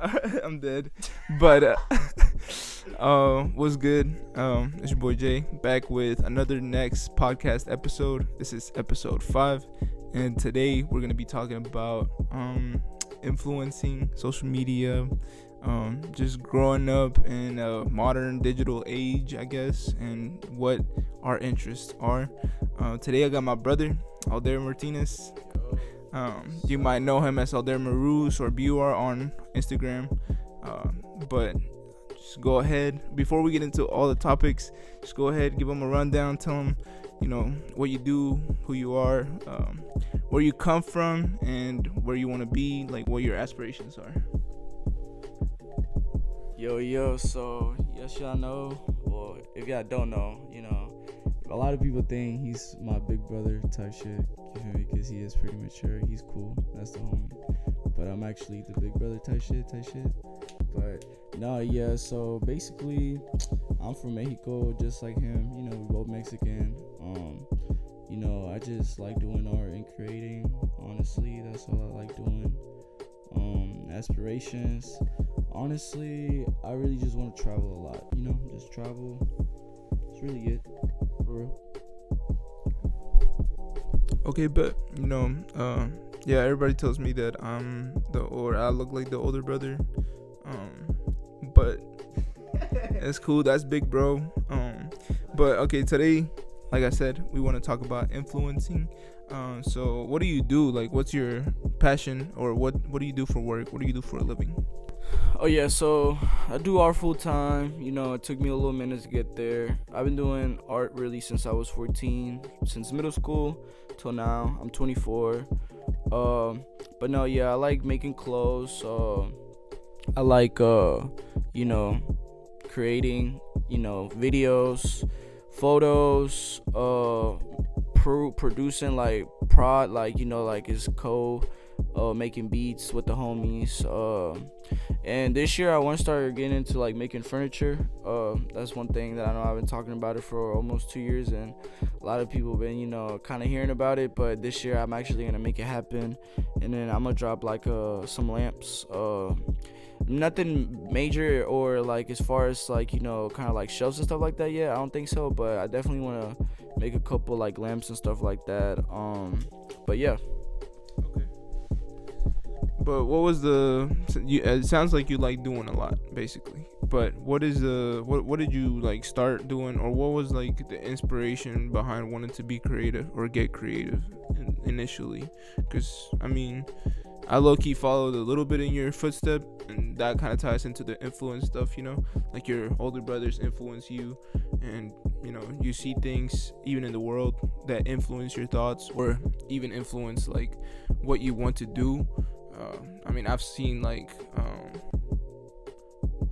I'm dead. But what's good? It's your boy Jay back with another next podcast episode. This is episode 5, and today we're gonna be talking about influencing social media, just growing up in a modern digital age, I guess, and what our interests are. Today I got my brother Aldair Martinez. You might know him as Aldair Marus or Buar on Instagram. But just go ahead, before we get into all the topics, just go ahead, give him a rundown, tell him, what you do, who you are, where you come from, and where you want to be, like what your aspirations are. Yo, so yes y'all know, or if y'all don't know, a lot of people think he's my big brother type shit, you feel me, because he is pretty mature, he's cool, that's the homie, but I'm actually the big brother type shit, but no, yeah, so basically, I'm from Mexico, just like him, we're both Mexican, I just like doing art and creating, honestly, that's all I like doing. Aspirations, honestly, I really just want to travel a lot, just travel, it's really it, for real. Okay, but yeah, everybody tells me that I look like the older brother, but that's cool, that's big bro. But okay, today, like I said, we want to talk about influencing. So what do you do? Like, what's your passion, or what do you do for work? What do you do for a living? Oh yeah, so I do art full time. It took me a little minute to get there. I've been doing art really since I was 14, since middle school till now. I'm 24. But no, yeah, I like making clothes. I like creating, videos, photos, producing like it's making beats with the homies, and this year I want to start getting into like making furniture. That's one thing that I know I've been talking about it for almost 2 years, and a lot of people have been kind of hearing about it, but this year I'm actually gonna make it happen, and then I'm gonna drop like some lamps, nothing major, or like as far as like kind of like shelves and stuff like that yet. I don't think so, but I definitely want to make a couple like lamps and stuff like that. But yeah. Okay. But what was it sounds like you like doing a lot, basically. But what did you like start doing, or what was like the inspiration behind wanting to be creative or get creative initially? Because I low-key followed a little bit in your footstep, and that kind of ties into the influence stuff, like your older brothers influence you, and you see things even in the world that influence your thoughts, or even influence like what you want to do. I've seen like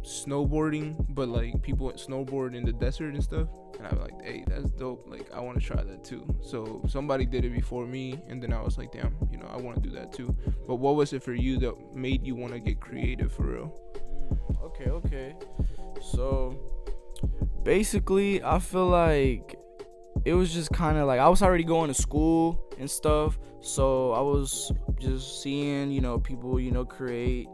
snowboarding, but like people snowboard in the desert and stuff, and I'm like, hey, that's dope, like I want to try that too. So somebody did it before me, and then I was like, damn, I want to do that too. But what was it for you that made you want to get creative for real? Okay, so basically I feel like it was just kind of like I was already going to school and stuff, so I was just seeing people create,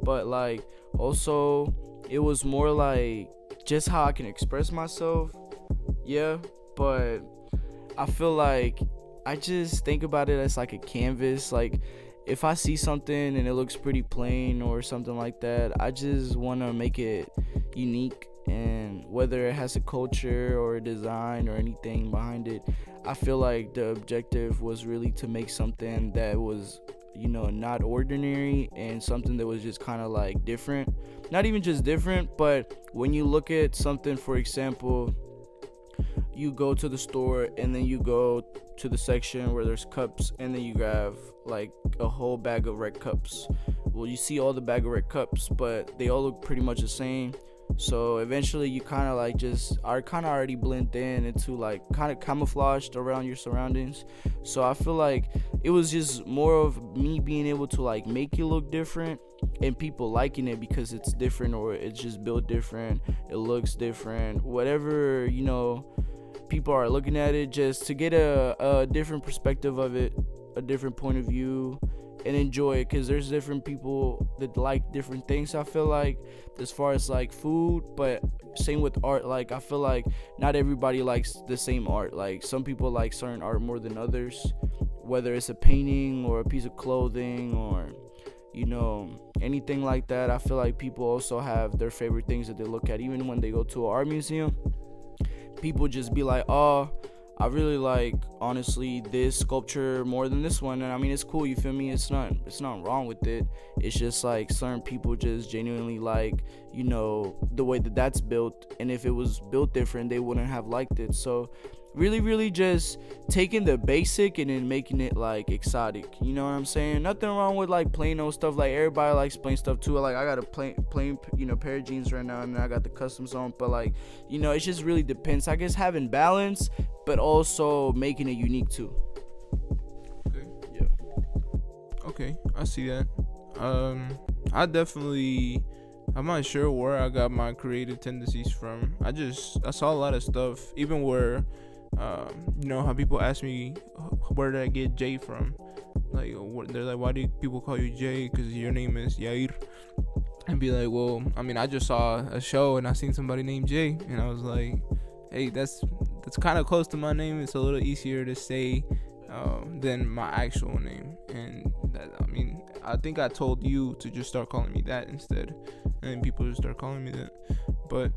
but like also it was more like just how I can express myself, yeah. But I feel like I just think about it as like a canvas. Like if I see something and it looks pretty plain or something like that, I just want to make it unique, and whether it has a culture or a design or anything behind it, I feel like the objective was really to make something that was not ordinary, and something that was just kind of like different, not even just different, but when you look at something, for example, you go to the store and then you go to the section where there's cups, and then you grab like a whole bag of red cups. Well, you see all the bag of red cups, but they all look pretty much the same. So eventually you kind of like just are kind of already blend in into like kind of camouflaged around your surroundings. So I feel like it was just more of me being able to like make it look different, and people liking it because it's different, or it's just built different, it looks different, whatever, people are looking at it, just to get a different perspective of it, a different point of view, and enjoy it, because there's different people that like different things, I feel like, as far as like food. But same with art, like I feel like not everybody likes the same art. Like some people like certain art more than others, whether it's a painting or a piece of clothing or anything like that. I feel like people also have their favorite things that they look at. Even when they go to an art museum, people just be like, oh, I really like, honestly, this sculpture more than this one. And I mean, it's cool, you feel me? It's not wrong with it. It's just like certain people just genuinely like, the way that that's built. And if it was built different, they wouldn't have liked it. So really just taking the basic and then making it like exotic. You know what I'm saying? Nothing wrong with like plain old stuff. Like everybody likes plain stuff too. Like I got a plain pair of jeans right now, and I got the customs on. But like, it just really depends. I guess having balance, but also making it unique too. Okay. Yeah. Okay, I see that. I'm not sure where I got my creative tendencies from. I saw a lot of stuff, even where, how people ask me, where did I get Jay from? Like, they're like, why do people call you Jay? Because your name is Yair. And be like, well, I mean, I just saw a show and I seen somebody named Jay, and I was like, hey, that's kind of close to my name. It's a little easier to say than my actual name. And I think I told you to just start calling me that instead, and people just start calling me that. But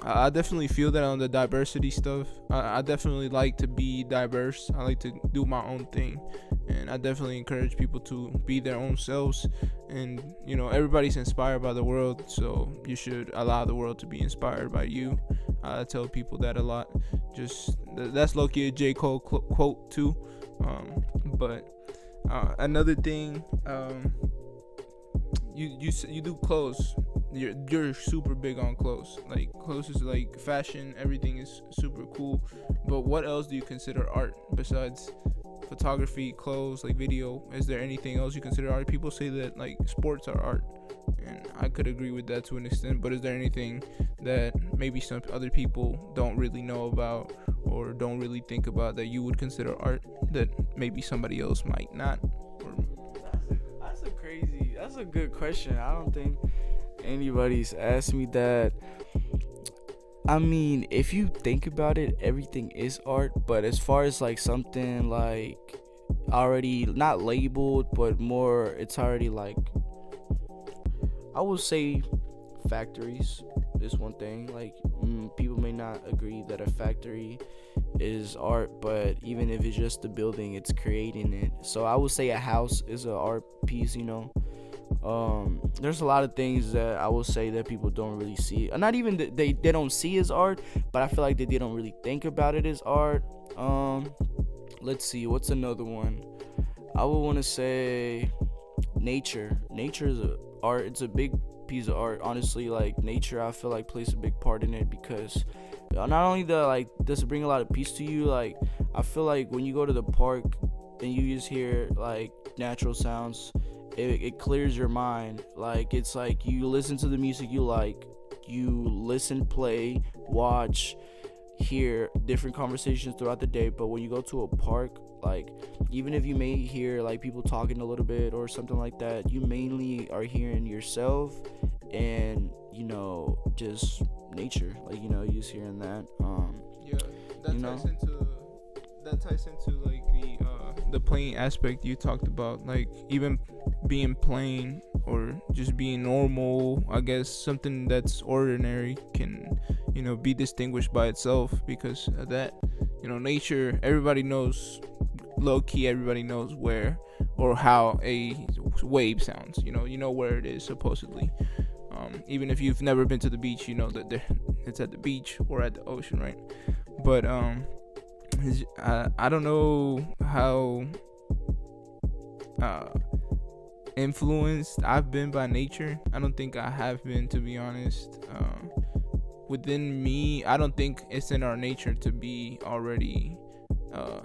I definitely feel that on the diversity stuff. I definitely like to be diverse. I like to do my own thing, and I definitely encourage people to be their own selves. And everybody's inspired by the world, so you should allow the world to be inspired by you. I tell people that a lot. Just that's low-key a J. Cole quote too. But another thing, you do clothes. You're super big on clothes. Like clothes is like fashion. Everything is super cool. But what else do you consider art besides photography, clothes, like video? Is there anything else you consider art? People say that like sports are art, and I could agree with that to an extent. But is there anything that maybe some other people don't really know about or don't really think about that you would consider art that maybe somebody else might not? That's a good question. I don't think anybody's asked me that. I mean, if you think about it, everything is art. But as far as like something like already not labeled, but more, it's already like, I would say factories is one thing. Like people may not agree that a factory is art, but even if it's just the building, it's creating it. So I would say a house is an art piece. There's a lot of things that I will say that people don't really see, not even that they don't see as art, but I feel like that they don't really think about it as art. Let's see, what's another one? I would want to say nature is a art. It's a big piece of art, honestly. Like nature, I feel like plays a big part in it, because not only does it bring a lot of peace to you, like I feel like when you go to the park and you just hear like natural sounds, it clears your mind. Like it's like you listen to the music you like, you listen, play, watch, hear different conversations throughout the day. But when you go to a park, like even if you may hear like people talking a little bit or something like that, you mainly are hearing yourself and just nature. Like you just hearing that. That ties into like the plain aspect you talked about, like even being plain or just being normal. I guess something that's ordinary can be distinguished by itself because of that. Nature, everybody knows, low key everybody knows where or how a wave sounds. You know where it is supposedly. Even if you've never been to the beach, you know that it's at the beach or at the ocean, right? But I don't know how influenced I've been by nature. I don't think I have been, to be honest. Within me, I don't think it's in our nature to be already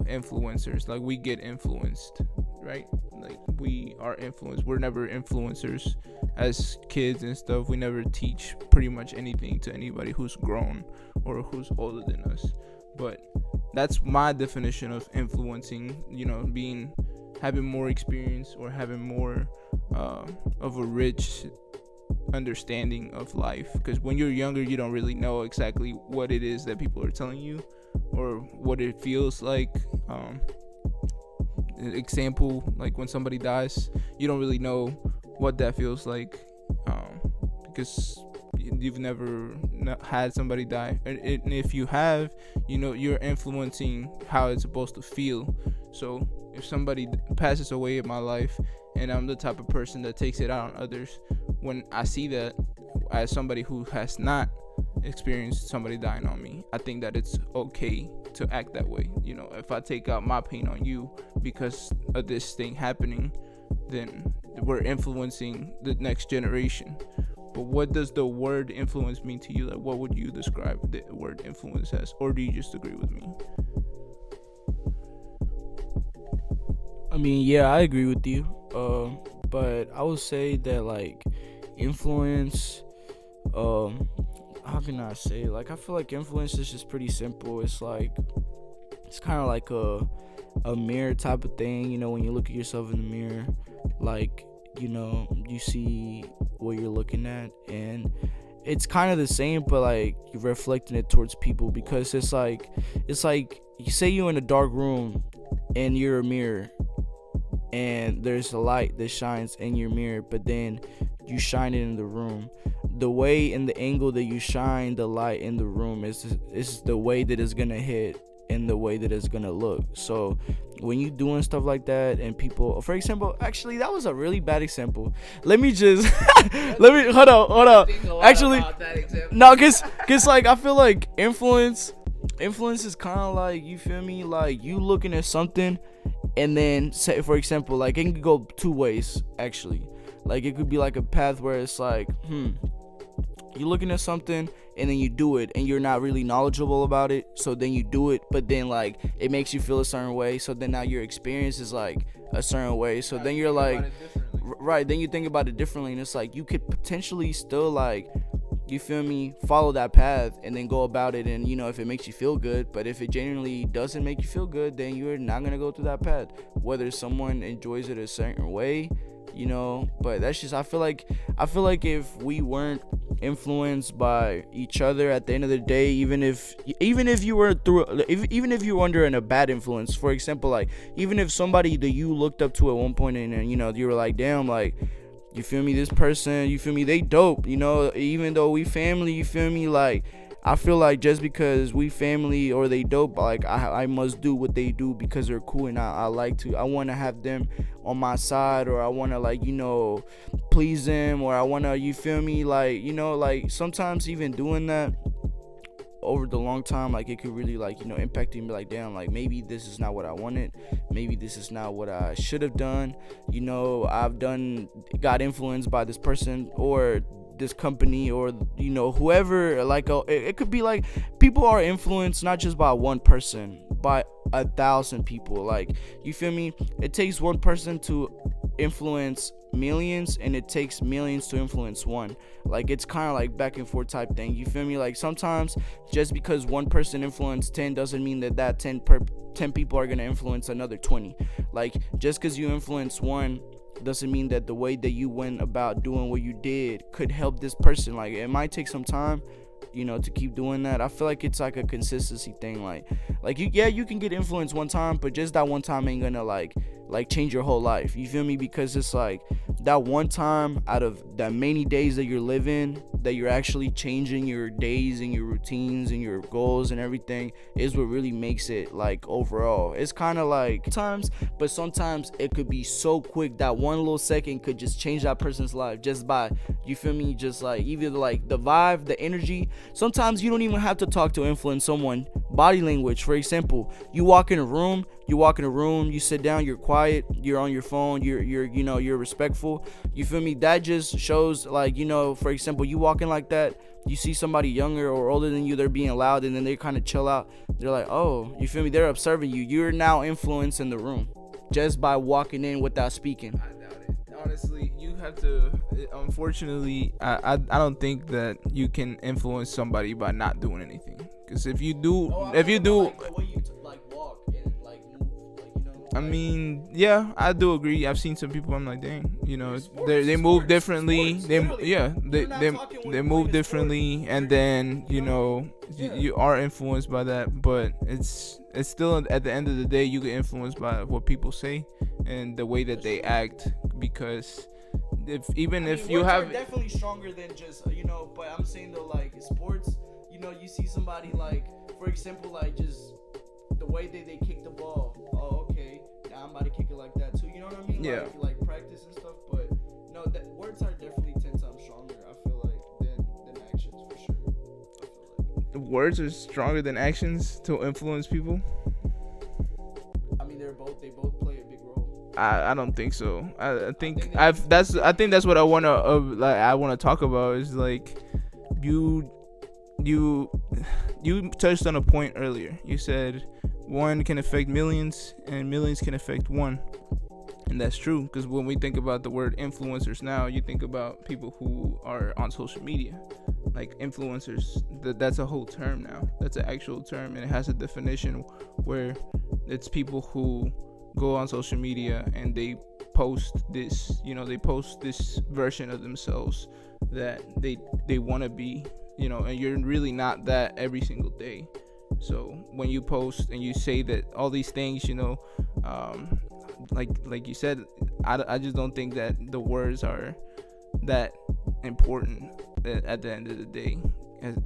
influencers. Like we get influenced, right? Like we are influenced. We're never influencers as kids and stuff. We never teach pretty much anything to anybody who's grown or who's older than us. But that's my definition of influencing, having more experience or having more of a rich understanding of life, because when you're younger you don't really know exactly what it is that people are telling you or what it feels like. Example, like when somebody dies, you don't really know what that feels like, because you've never had somebody die, and if you have, you're influencing how it's supposed to feel. So if somebody passes away in my life and I'm the type of person that takes it out on others, when I see that as somebody who has not experienced somebody dying on me, I think that it's okay to act that way. If I take out my pain on you because of this thing happening, then we're influencing the next generation. But what does the word influence mean to you? Like, what would you describe the word influence as? Or do you just agree with me? I mean, yeah, I agree with you. But I would say that, like, influence, how can I say? Like, I feel like influence is just pretty simple. It's kind of like a mirror type of thing. When you look at yourself in the mirror, like, you see what you're looking at, and it's kind of the same, but like you're reflecting it towards people, because it's like you say you're in a dark room and you're a mirror, and there's a light that shines in your mirror, but then you shine it in the room. The way and the angle that you shine the light in the room is the way that it's gonna hit and the way that it's gonna look. So when you doing stuff like that, and people, for example, actually that was a really bad example. Let me hold on. Actually, no, cause like I feel like influence is kind of like, you feel me, like you looking at something, and then say, for example, like it can go two ways actually. Like it could be like a path where it's like, you're looking at something and then you do it, and you're not really knowledgeable about it, so then you do it, but then like it makes you feel a certain way, so then now your experience is like a certain way, so then you're like, right, then you think about it differently, and it's like you could potentially still, like, you feel me, follow that path and then go about it, and if it makes you feel good. But if it genuinely doesn't make you feel good, then you're not gonna go through that path, whether someone enjoys it a certain way, but that's just, I feel like if we weren't influenced by each other at the end of the day, even if you were under a bad influence, for example, like even if somebody that you looked up to at one point, and you were like, damn, like, you feel me, this person, you feel me, they dope, even though we family, you feel me, like, I feel like just because we family or they dope, like I must do what they do because they're cool, and I want to have them on my side, or I want to, like, please them, or I want to, you feel me, like, like sometimes even doing that over the long time, like it could really, like, impact you and be like, damn, like maybe this is not what I wanted, maybe this is not what I should have done, got influenced by this person or this company, or whoever, like it could be like people are influenced not just by one person, by 1,000 people, like, you feel me, it takes one person to influence millions, and it takes millions to influence one. Like, it's kind of like back and forth type thing, you feel me, like sometimes just because one person influenced 10 doesn't mean that 10 people are gonna influence another 20. Like, just because you influence one doesn't mean that the way that you went about doing what you did could help this person. Like, it might take some time, to keep doing that. I feel like it's like a consistency thing. Like you can get influenced one time, but just that one time ain't gonna like change your whole life. You feel me? Because it's like that one time out of that many days that you're living, that you're actually changing your days and your routines and your goals and everything, is what really makes it, like, overall. It's kind of like sometimes it could be so quick that one little second could just change that person's life just by, you feel me, just like either like the vibe, the energy. Sometimes you don't even have to talk to influence someone. Body language, for example, you walk in a room, you sit down, you're quiet, you're on your phone, you're respectful, you feel me, that just shows, like, for example, you walk in like that, you see somebody younger or older than you, they're being loud, and then they kind of chill out, they're like, oh, you feel me, they're observing you, you're now influencing the room just by walking in without speaking. I doubt it. Honestly, you have to, unfortunately, I don't think that you can influence somebody by not doing anything, because if you do, like the way you walk and like move, like, I mean, yeah, I do agree. I've seen some people. I'm like, dang, Sports, they move sports, differently. sports, They literally. yeah, You're not talking they when move playing a sport. differently, and then Yeah. you are influenced by that. But it's still at the end of the day, you get influenced by what people say and the way that they act. Because if you words have are definitely stronger than just But I'm saying though, like sports, you see somebody like, for example, like just the way they kick the ball. Oh, okay, now I'm about to kick it like that too. You know what I mean? Yeah. Like practice and stuff. But no, that words are definitely 10 times stronger. I feel like than actions for sure. I feel like. words are stronger than actions to influence people. I mean, they both play a big role. I don't think so. I think they- I think that's what I wanna talk about is like you touched on a point earlier. You said one can affect millions and millions can affect one, and that's true because when we think about the word influencers now, you think about people who are on social media, like influencers. That's a whole term now. That's an actual term, and it has a definition where it's people who go on social media and they post this version of themselves that they want to be, and you're really not that every single day. So when you post and you say that all these things, like you said, I just don't think that the words are that important at the end of the day. As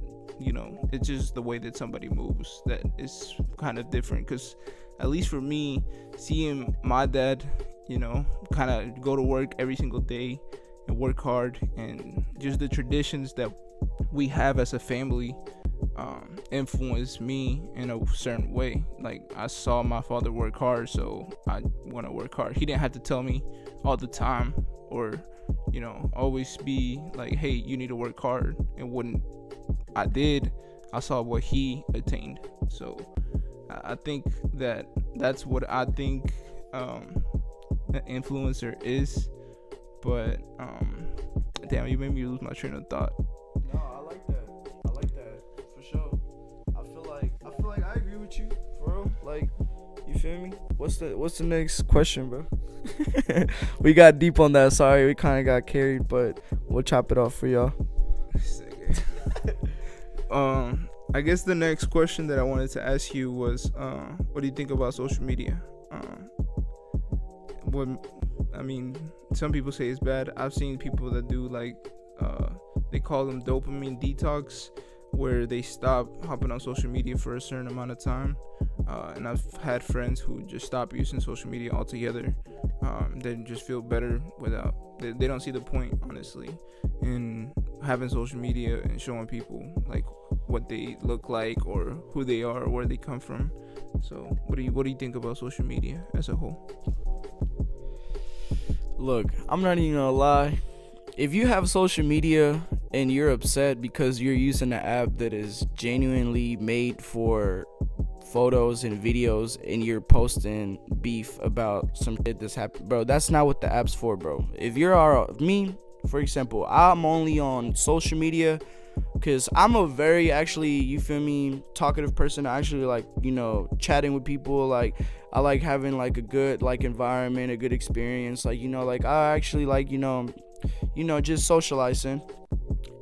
it's just the way that somebody moves that is kind of different. Because at least for me, seeing my dad, kind of go to work every single day and work hard, and just the traditions that we have as a family influenced me in a certain way. Like I saw my father work hard, so I want to work hard. He didn't have to tell me all the time, or always be like, hey, you need to work hard. And when I did, I saw what he attained. So I think that's what I think an influencer is. But damn, you made me lose my train of thought. No, I like that for sure. I feel like I agree with you, for real. Like, you feel me? What's the next question, bro? We got deep on that. Sorry, we kind of got carried, but we'll chop it off for y'all. I guess the next question that I wanted to ask you was, what do you think about social media? Some people say it's bad. I've seen people that do they call them dopamine detox, where they stop hopping on social media for a certain amount of time. And I've had friends who just stop using social media altogether. They just feel better without. They don't see the point, honestly, in having social media and showing people like what they look like or who they are or where they come from. So what do you think about social media as a whole? Look, I'm not even gonna lie. If you have social media and you're upset because you're using an app that is genuinely made for photos and videos, and you're posting beef about some shit that's happened, bro, that's not what the app's for, bro. If you're me, for example, I'm only on social media because I'm a very, actually, you feel me, talkative person. I actually like, chatting with people. Like, I like having like a good like environment, a good experience. Like, like I actually like, just socializing.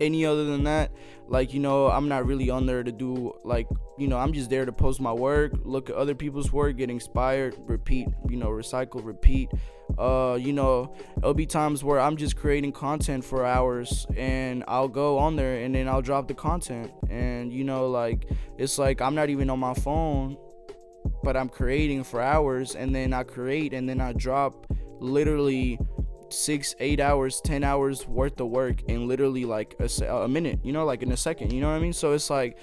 Any other than that, like, I'm not really on there to do like, I'm just there to post my work, look at other people's work, get inspired, repeat, recycle, repeat. It'll be times where I'm just creating content for hours, and I'll go on there and then I'll drop the content, and it's like I'm not even on my phone, but I'm creating for hours, and then I create and then I drop literally 6, 8 hours, 10 hours worth of work in literally like a minute, like in a second, you know what I mean? So it's like,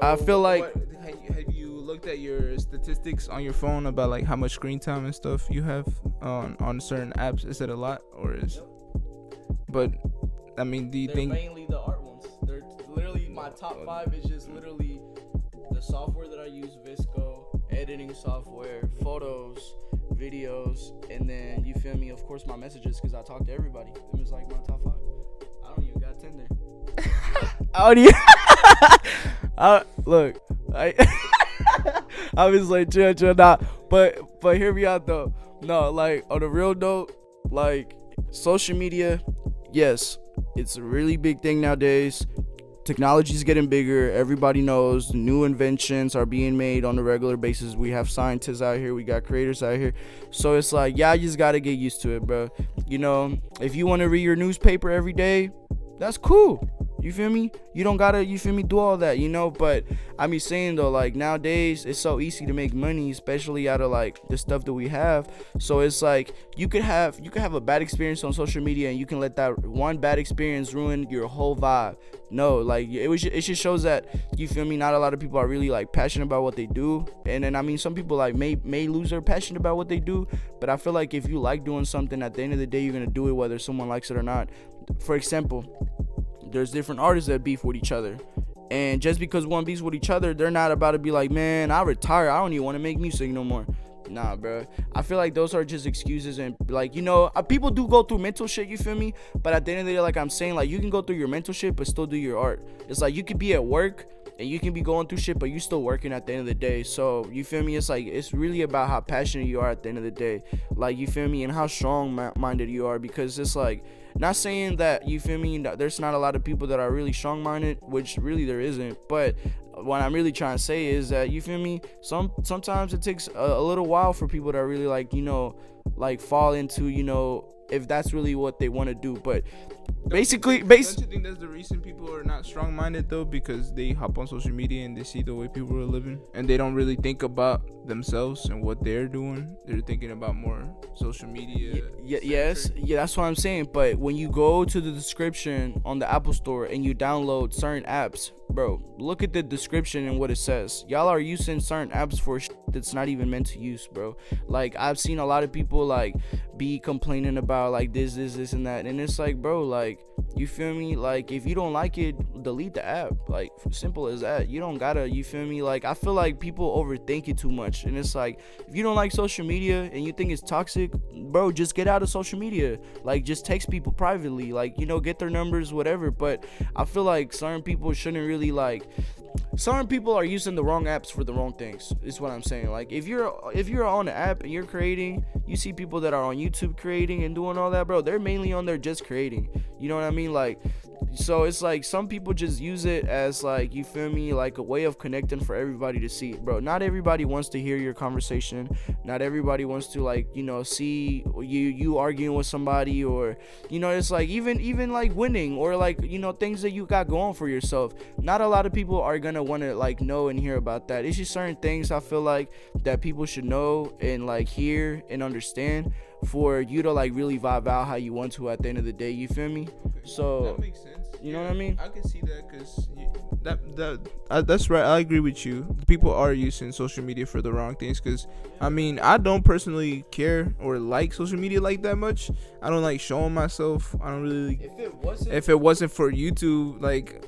I feel like, have you looked at your statistics on your phone about like how much screen time and stuff you have on certain apps? Is it a lot, or is? Yep. But I mean, do you think mainly the art ones? They're literally my top 5 is just literally the software that I use, Visco, editing software, photos, videos, and then you feel me, of course, my messages, because I talk to everybody. Them is like my top 5. I don't even got Tinder. I don't even look, I was like chill nah, but But hear me out though. No, like on a real note, like social media, yes, it's a really big thing nowadays. Technology's getting bigger. Everybody knows new inventions are being made on a regular basis. We have scientists out here. We got creators out here. So it's like, yeah, you just got to get used to it, bro. You know, if you want to read your newspaper every day, that's cool. You feel me? You don't gotta, you feel me, do all that, you know? But I be saying though, like nowadays it's so easy to make money, especially out of like the stuff that we have. So it's like you could have a bad experience on social media and you can let that one bad experience ruin your whole vibe. No, like it just shows that, you feel me, not a lot of people are really like passionate about what they do. And then I mean, some people like may lose their passion about what they do, but I feel like if you like doing something, at the end of the day you're gonna do it whether someone likes it or not. For example, there's different artists that beef with each other, and just because one beefs with each other, they're not about to be like, man, I retire, I don't even want to make music no more. Nah, bro. I feel like those are just excuses, and like, you know, people do go through mental shit, you feel me? But at the end of the day, like I'm saying, like you can go through your mental shit but still do your art. It's like you could be at work and you can be going through shit but you still working at the end of the day. So you feel me? It's like it's really about how passionate you are at the end of the day, like, you feel me, and how strong minded you are. Because it's like, not saying that, you feel me, there's not a lot of people that are really strong minded, which really there isn't, but what I'm really trying to say is that, you feel me, sometimes it takes a little while for people to really, like, you know, like fall into, you know, if that's really what they want to do. But don't you think that's the reason people are not strong-minded though? Because they hop on social media and they see the way people are living and they don't really think about themselves and what they're doing. They're thinking about more social media. Yes, that's what I'm saying. But when you go to the description on the Apple Store and you download certain apps, bro, look at the description and what it says. Y'all are using certain apps for that's not even meant to use, bro. Like, I've seen a lot of people like be complaining about like this and that, and it's like, bro, like, you feel me, like, if you don't like it, delete the app. Like, simple as that. You don't gotta, you feel me, like, I feel like people overthink it too much, and it's like, if you don't like social media and you think it's toxic, bro, just get out of social media. Like, just text people privately, like, you know, get their numbers, whatever. But I feel like certain people shouldn't really, like, certain people are using the wrong apps for the wrong things, is what I'm saying. Like, if you're on an app and you're creating, you see people that are on YouTube creating and doing all that, bro, they're mainly on there just creating, you know what I mean? Like, so it's like some people just use it as, like, you feel me, like a way of connecting for everybody to see, bro. Not everybody wants to hear your conversation. Not everybody wants to, like, you know, see you arguing with somebody, or, you know, it's like even like winning, or like, you know, things that you got going for yourself. Not a lot of people are gonna want to like know and hear about that. It's just certain things I feel like that people should know and like hear and understand for you to like really vibe out how you want to at the end of the day, you feel me? Okay. So that makes sense. You know what I mean? I can see that, because that's right. I agree with you. People are using social media for the wrong things, because I mean, I don't personally care or like social media like that much. I don't like showing myself. I don't really, if it wasn't for YouTube, like,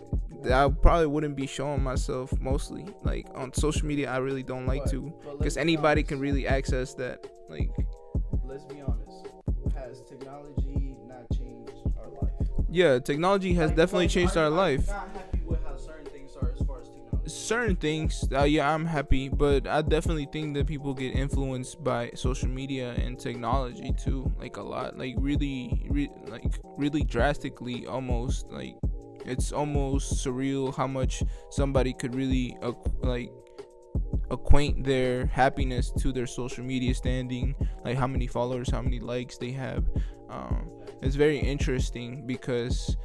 I probably wouldn't be showing myself mostly. Like, on social media, I really don't like to, because anybody can really access that. Like, let's be honest, has technology not changed our life? Yeah, technology has definitely changed our life. Not happy with how certain things are as far as technology. Certain things, yeah, I'm happy, but I definitely think that people get influenced by social media and technology too, like a lot, like really drastically, almost. Like, it's almost surreal how much somebody could really acquaint their happiness to their social media standing, like how many followers, how many likes they have. It's very interesting, because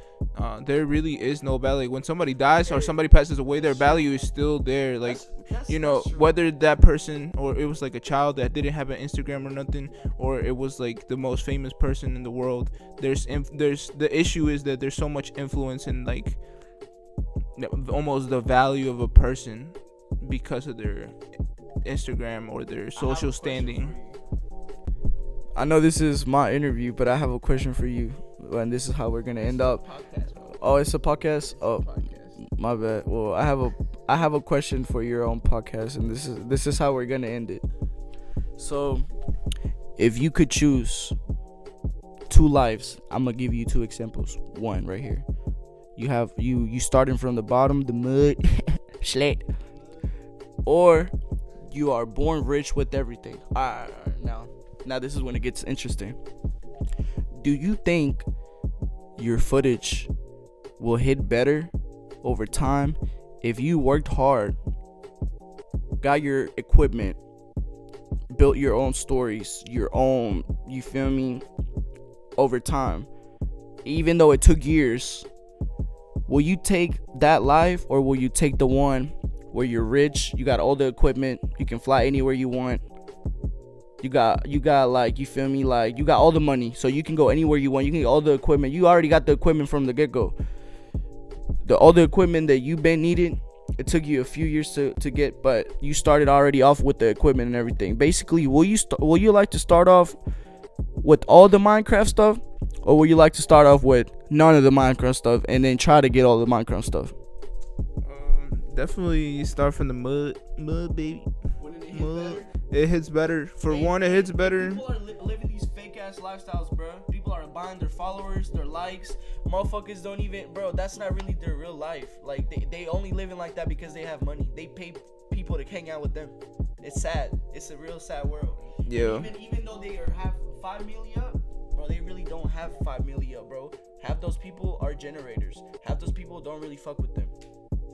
there really is no value. Like, when somebody dies or somebody passes away, their value is still there. Like, you know, whether that person, or it was like a child that didn't have an Instagram or nothing, or it was like the most famous person in the world, there's the issue is that there's so much influence in, like, almost the value of a person because of their Instagram or their social standing. I know this is my interview, but I have a question for you, and this is how we're gonna end up. Oh, it's a podcast. Oh, my bad. Well, I have a question for your own podcast, and this is how we're gonna end it. So, if you could choose two lives, I'm gonna give you two examples. One right here. You have you starting from the bottom, the mud, slate, or you are born rich with everything. Now this is when it gets interesting. Do you think your footage will hit better over time if you worked hard, got your equipment, built your own stories, your own, you feel me, over time? Even though it took years, will you take that life, or will you take the one where you're rich, you got all the equipment, you can fly anywhere you want, you got like, you feel me, like you got all the money, so you can go anywhere you want, you can get all the equipment, you already got the equipment from the get-go, all the equipment that you've been needed, it took you a few years to get, but you started already off with the equipment and everything. Basically, will you like to start off with all the Minecraft stuff, or would you like to start off with none of the Minecraft stuff and then try to get all the Minecraft stuff? Definitely start from the mud, baby. Wouldn't it hit Mud. better? It hits better. For one, it hits better. People are living these fake ass lifestyles, bro. People are buying their followers, their likes. Motherfuckers don't even, bro. That's not really their real life. Like they only living like that because they have money. They pay people to hang out with them. It's sad. It's a real sad world. Yeah. Even though they have 5 million up, bro, they really don't have 5 million up, bro. Half those people are generators. Half those people don't really fuck with them.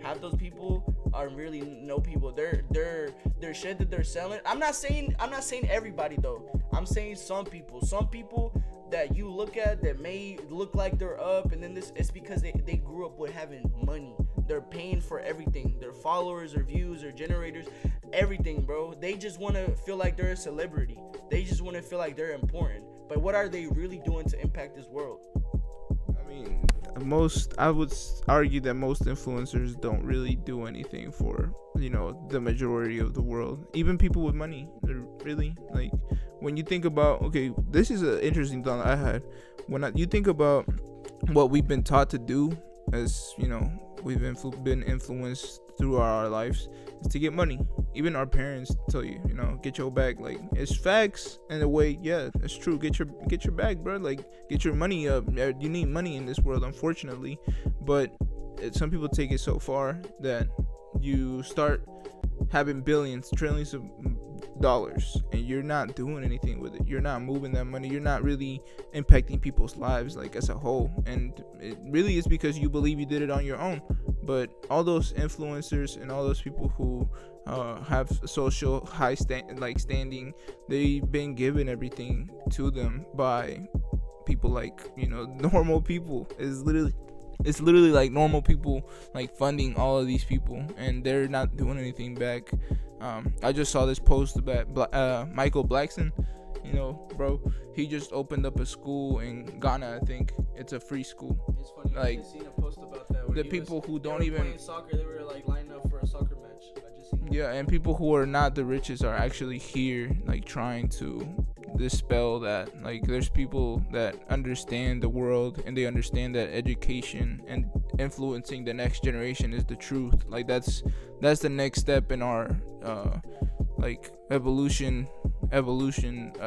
Half those people are really no people. They're shit that they're selling. I'm not saying everybody though. I'm saying some people. Some people that you look at that may look like they're up, and then it's because they grew up with having money. They're paying for everything. Their followers, their views, their generators, everything, bro. They just want to feel like they're a celebrity. They just want to feel like they're important. But what are they really doing to impact this world? I mean, I would argue that most influencers don't really do anything for, the majority of the world. Even people with money, they're really, like, when you think about, okay, this is an interesting thought I had. You think about what we've been taught to do, as we've been influenced through our lives, is to get money. Even our parents tell you, get your bag. Like, it's facts in a way. Yeah, it's true. Get your bag, bro. Like, get your money up. You need money in this world, unfortunately. But some people take it so far that you start having billions, trillions of dollars, and you're not doing anything with it. You're not moving that money. You're not really impacting people's lives, like, as a whole. And it really is because you believe you did it on your own. But all those influencers and all those people who have social standing, they've been given everything to them by people like normal people. It's literally like normal people, like, funding all of these people, and they're not doing anything back. I just saw this post about Michael Blackson. Bro, he just opened up a school in Ghana. I think it's a free school. It's funny. Like, I just seen a post about that. the people who don't even playing soccer, they were like lining up for a soccer match. I just seen that. Yeah, and people who are not the richest are actually here, like, trying to dispel that. Like, there's people that understand the world, and they understand that education and influencing the next generation is the truth. Like, that's the next step in our evolution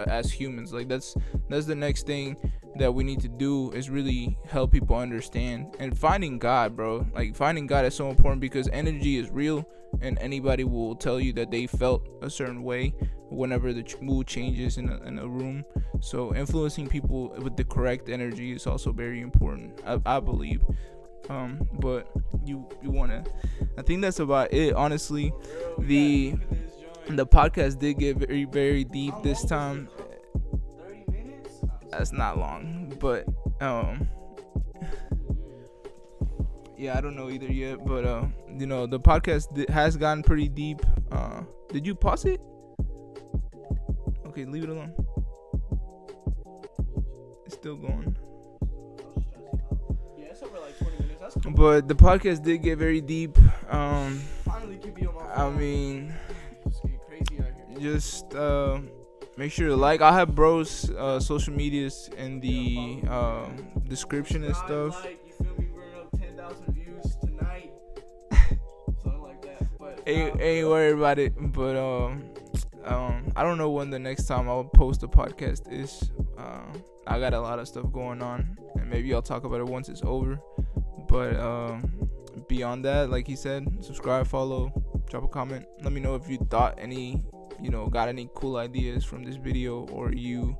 as humans. Like, that's the next thing that we need to do, is really help people understand. And finding God, bro, like, finding God is so important, because energy is real, and anybody will tell you that they felt a certain way whenever the mood changes in a room. So influencing people with the correct energy is also very important, I believe. But you wanna, I think that's about it, honestly. The podcast did get very, very deep this time. 30 minutes? That's not long, but yeah, I don't know either yet, but the podcast has gotten pretty deep. Did you pause it? Okay, leave it alone. It's still going. Yeah, it's over like 20 minutes. That's cool. But the podcast did get very deep. Finally keep you on my phone. I mean, It's getting crazy out here. just make sure to like. I'll have bro's social medias in the description and stuff. Like, you feel me? We're up 10,000 views tonight. Something like that. But Ain't worried about it. But I don't know when the next time I'll post a podcast is. I got a lot of stuff going on, and maybe I'll talk about it once it's over. But beyond that, like he said, subscribe, follow, drop a comment. Let me know if you thought any, got any cool ideas from this video, or you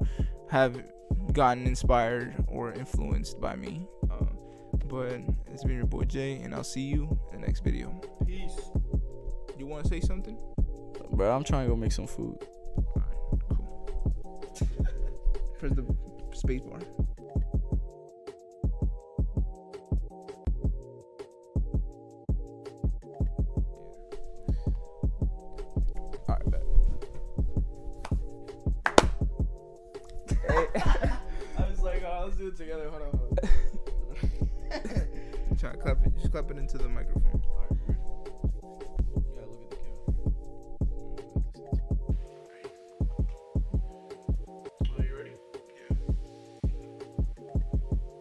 have gotten inspired or influenced by me. But it's been your boy Jay, and I'll see you in the next video. Peace. You want to say something? Bro, I'm trying to go make some food. Alright, cool. Press the space bar. Alright, bet. I was like, oh, let's do it together. Hold on. Try to clap it. Just clap it into the microphone. Alright, you gotta look at the camera. Are you ready? Yeah.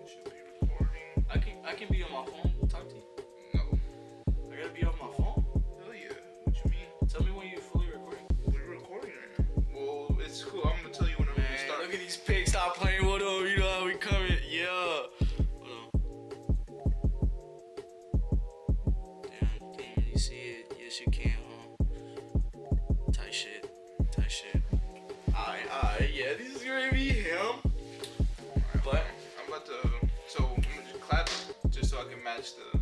It should be recording. I can be on my phone. Talk to you. No. I gotta be on my phone. Hell yeah. What you mean? Tell me when you're fully recording. We're recording right now. Well, it's cool. I'm gonna tell you when I'm gonna start. Look at these pigs. Stop playing with them. You know how we coming. Yeah. Hold on. Damn, can't really see it. Yes, you can, huh? Tight shit. Alright. Yeah, this is gonna be him. Alright, But I'm about to. So I'm gonna just clap just so I can match the.